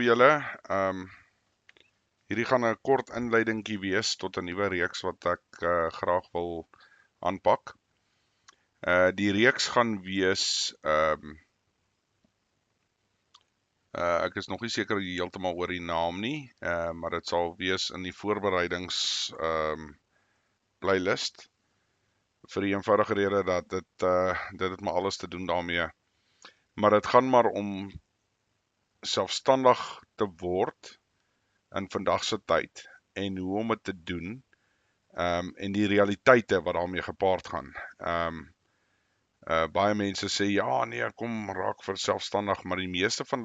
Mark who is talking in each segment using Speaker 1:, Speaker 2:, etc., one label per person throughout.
Speaker 1: julle. Hierdie gaan 'n kort inleidingkie wees tot 'n nuwe reeks wat ek graag wil aanpak. Die reeks gaan wees, ek is nog nie seker heeltemal oor die naam nie, maar dit sal wees in die voorbereidings playlist. Vir die eenvoudige rede dat dit het maar alles te doen daarmee. Maar dit gaan maar om selfstandig te word in vandag se tyd en hoe om dit te doen, en die realiteite wat daarmee gepaard gaan. Baie mense sê ja, nee, kom raak verselfstandig, maar die meeste van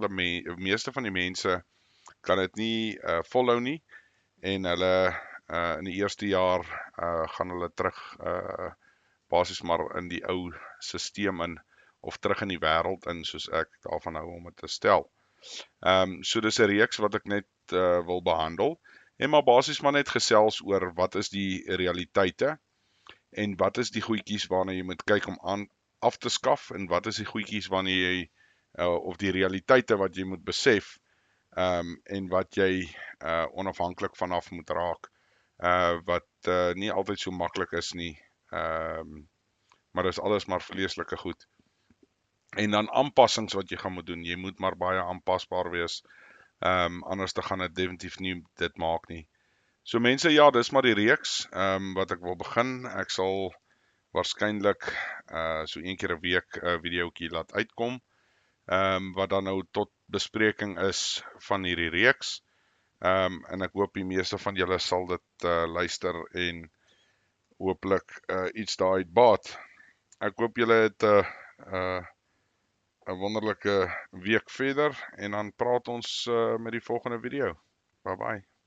Speaker 1: die mense kan dit nie volhou nie en hulle in die eerste jaar gaan hulle terug basies maar in die ou stelsel in of terug in die wêreld in, soos ek daarvan hou om dit te stel. So dis 'n reeks wat ek net wil behandel en maar basies maar net gesels oor wat is die realiteite en wat is die goedjies waarna jy moet kyk om af te skaf en wat is die goedjies wanneer jy of die realiteite wat jy moet besef en wat jy onafhanklik vanaf moet raak, wat nie altyd so maklik is nie, maar dis alles maar vleeslike goed. En dan aanpassings wat jy gaan moet doen, jy moet maar baie aanpasbaar wees, anders dan gaan dit definitief nie dit maak nie. So mense, ja, dis maar die reeks wat ek wil begin. Ek sal waarskynlik so een keer 'n week 'n videoetjie laat uitkom, wat dan nou tot bespreking is van hierdie reeks. En ek hoop die meeste van julle sal dit luister en hooplik iets daaruit baat. Ek hoop julle het 'n wonderlike week verder en dan praat ons met die volgende video. Bye bye.